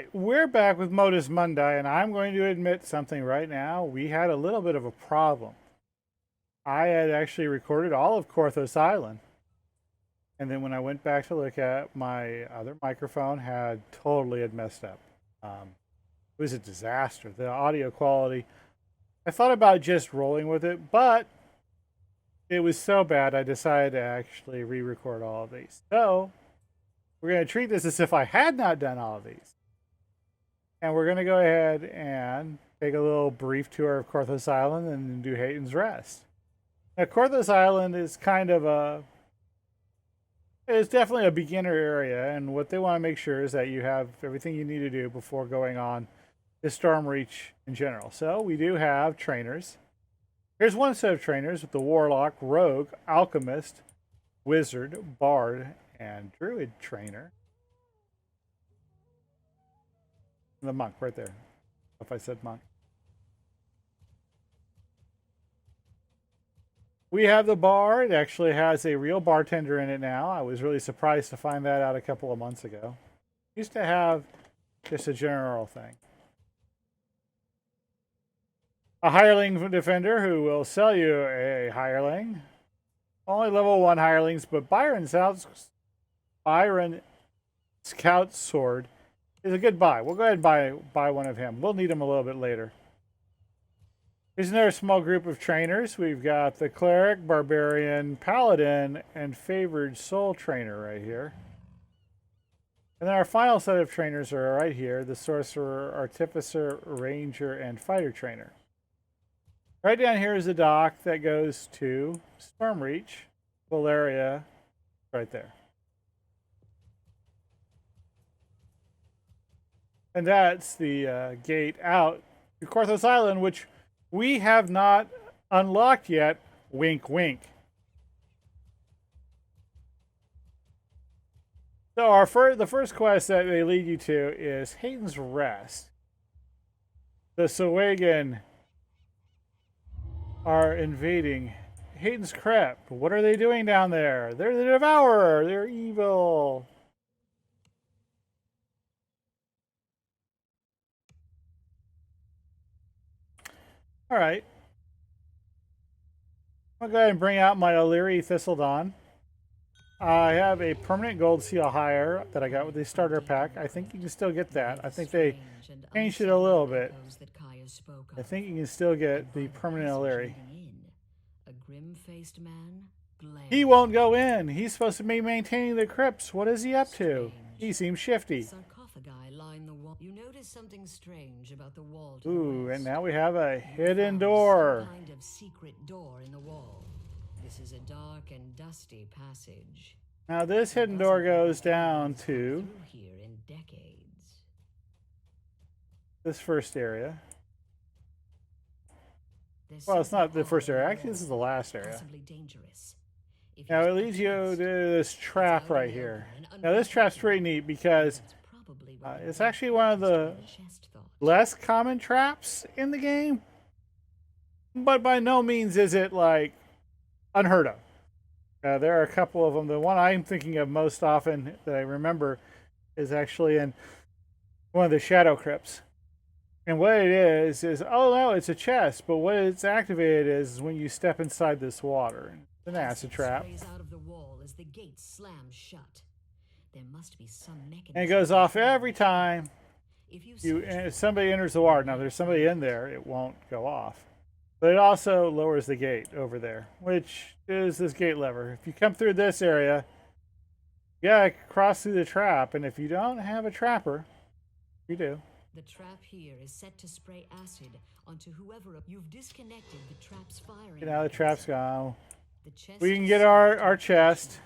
right, we're back with Modus Mundii, and I'm going to admit something right now. We had a little bit of a problem. I had actually recorded all of Korthos Island, and then when I went back to look at my other microphone, had messed up. It was a disaster. The audio quality. I thought about just rolling with it, but it was so bad I decided to actually re-record all of these. So we're going to treat this as if I had not done all of these. And we're going to go ahead and take a little brief tour of Korthos Island and then do Heyton's Rest. Now, Korthos Island is it's definitely a beginner area, and what they want to make sure is that you have everything you need to do before going on to Stormreach in general. So we do have trainers. Here's one set of trainers with the Warlock, Rogue, Alchemist, Wizard, Bard, and Druid trainer. The monk right there. If I said monk. We have the bar. It actually has a real bartender in it now. I was really surprised to find that out a couple of months ago. Used to have just a general thing. A hireling defender who will sell you a hireling. Only level 1 hirelings, but Byron Scout Sword is a good buy. We'll go ahead and buy one of him. We'll need him a little bit later. Here's another small group of trainers. We've got the Cleric, Barbarian, Paladin, and Favored Soul Trainer right here. And then our final set of trainers are right here. The Sorcerer, Artificer, Ranger, and Fighter Trainer. Right down here is the dock that goes to Stormreach, Valeria, right there. And that's the gate out to Korthos Island, which we have not unlocked yet. Wink, wink. So the first quest that they lead you to is Heyton's Rest. The Sawagan are invading Heyton's Crypt. What are they doing down there? They're the Devourer. They're evil. All right. I'll go ahead and bring out my Illyri Thistledon. I have a permanent gold seal higher that I got with the starter pack. I think you can still get that. I think they changed it a little bit. I think you can still get the permanent Illyri. He won't go in. He's supposed to be maintaining the crypts. What is he up to? He seems shifty. You notice something strange about the wall. Ooh, and now we have a hidden door. Some kind of secret door in the wall. This is a dark and dusty passage. Now this hidden door goes down to here in decades. This first area. Well, it's not the first area. Actually, this is the last area. Now it leads you to this trap right here. Now this trap's pretty neat because it's actually one of the less common traps in the game, but by no means is it like unheard of. There are a couple of them. The one I'm thinking of most often that I remember is actually in one of the shadow crypts. And what it is, oh no, it's a chest, but what it's activated is when you step inside this water. It's an acid trap. Out of the wall as the gate slams shut. There must be some mechanism. And it goes off every time if somebody enters the water. Now, there's somebody in there, it won't go off. But it also lowers the gate over there, which is this gate lever. If you come through this area, you gotta cross through the trap. And if you don't have a trapper, you do. The trap here is set to spray acid onto whoever you've disconnected the trap's firing. Now the trap's gone. We can get our chest.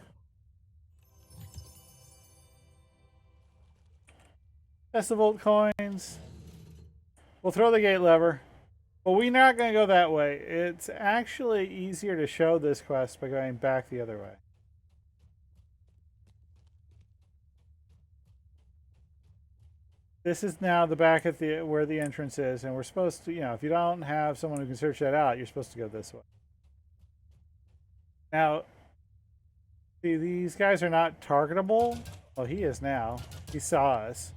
Festival coins. We'll throw the gate lever. But we're not going to go that way. It's actually easier to show this quest by going back the other way. This is now the back at where the entrance is, and we're supposed to, if you don't have someone who can search that out, you're supposed to go this way. Now, see, these guys are not targetable. Well, he is now. He saw us.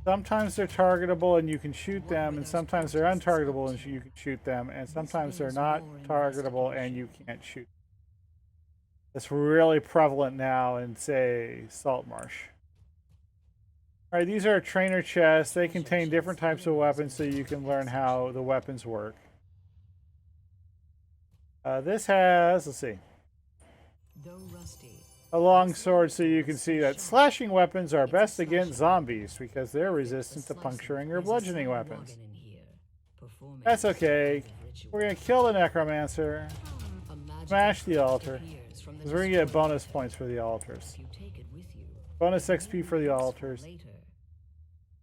Sometimes they're targetable and you can shoot them, and sometimes they're untargetable and you can shoot them, and sometimes they're not targetable and you can't shoot. That's really prevalent now in, say, Salt Marsh. All right, these are trainer chests. They contain different types of weapons so you can learn how the weapons work. This has, let's see, a long sword so you can see that slashing weapons are best against zombies because they're resistant to puncturing or bludgeoning weapons. That's okay. We're going to kill the necromancer, smash the altar, because we're going to get bonus points for the altars. Bonus XP for the altars.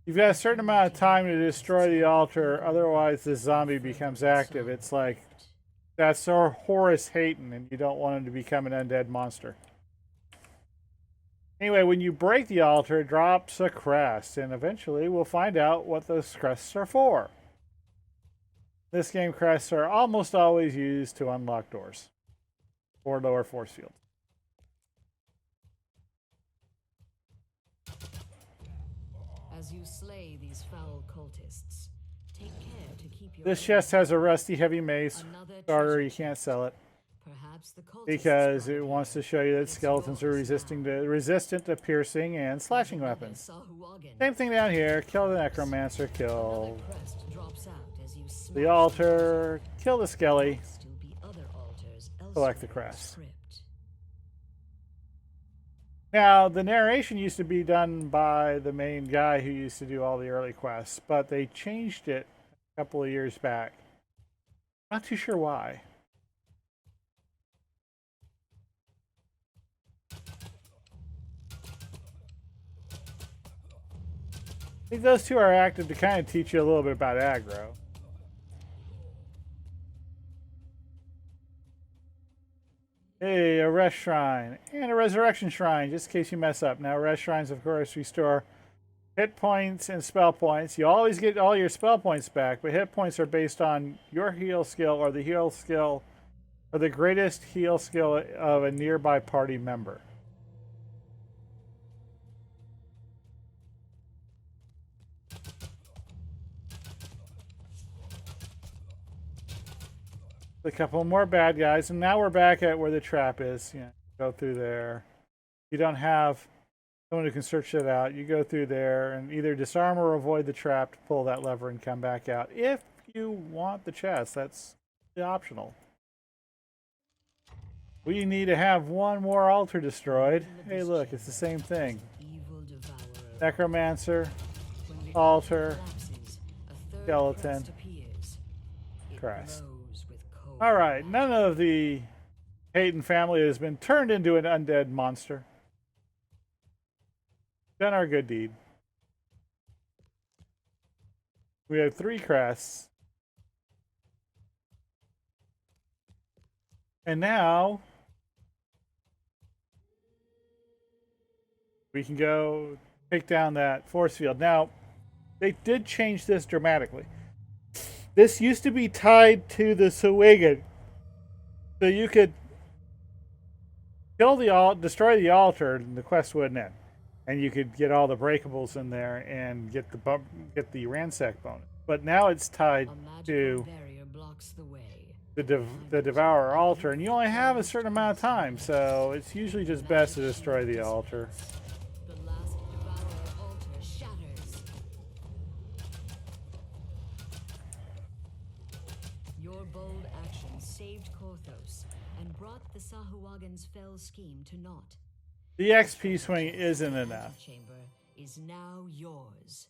You've got a certain amount of time to destroy the altar, otherwise the zombie becomes active. It's like, that's our Horus Heyton, and you don't want him to become an undead monster. Anyway, when you break the altar, it drops a crest, and eventually we'll find out what those crests are for. This game, crests are almost always used to unlock doors or lower force fields. As you slay these foul cultists, take care to keep your This chest has a rusty heavy mace starter. You can't sell it because it wants to show you that skeletons are resistant to piercing and slashing weapons. Same thing down here. Kill the necromancer. Kill the altar. Kill the skelly. Collect the crest. Now, the narration used to be done by the main guy who used to do all the early quests, but they changed it a couple of years back. Not too sure why. I think those two are active to kind of teach you a little bit about aggro. Hey, a rest shrine and a resurrection shrine, just in case you mess up. Now, rest shrines, of course, restore hit points and spell points. You always get all your spell points back, but hit points are based on your heal skill or the heal skill or the greatest heal skill of a nearby party member. A couple more bad guys, and now we're back at where the trap is. You know, go through there. You don't have someone who can search it out. You go through there and either disarm or avoid the trap to pull that lever and come back out. If you want the chest, that's optional. We need to have one more altar destroyed. Hey, look, it's the same thing. Necromancer, altar, skeleton, crest. Alright, none of the Heyton family has been turned into an undead monster. Done our good deed. We have 3 crests. And now we can go take down that force field. Now, they did change this dramatically. This used to be tied to the Sahuagin, so you could kill destroy the altar, and the quest wouldn't end, and you could get all the breakables in there and get the ransack bonus. But now it's tied to the Devourer altar, and you only have a certain amount of time, so it's usually just best to destroy the altar. The Sahuagin's fell scheme to naught. The XP swing isn't enough. Chamber is now yours.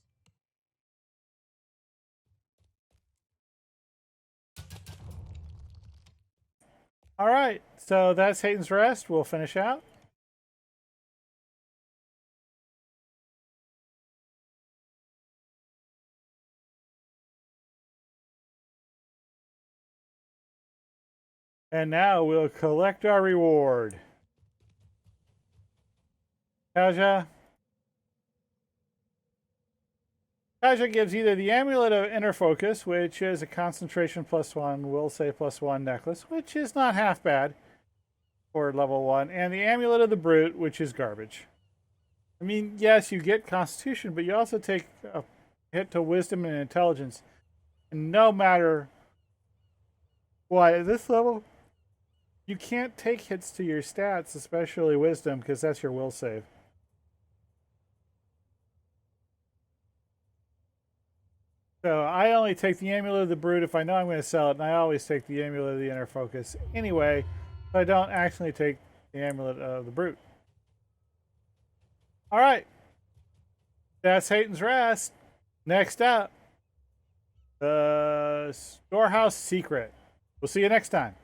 All right, so that's Heyton's Rest. We'll finish out. And now we'll collect our reward. Kaja. Kaja gives either the Amulet of Inner Focus, which is a concentration +1, will save +1 necklace, which is not half bad for level 1, and the Amulet of the Brute, which is garbage. I mean, yes, you get Constitution, but you also take a hit to Wisdom and Intelligence. And no matter what, at this level, you can't take hits to your stats, especially Wisdom, because that's your will save. So I only take the Amulet of the Brute if I know I'm going to sell it, and I always take the Amulet of the Inner Focus anyway, so I don't actually take the Amulet of the Brute. All right. That's Heyton's Rest. Next up, the Storehouse Secret. We'll see you next time.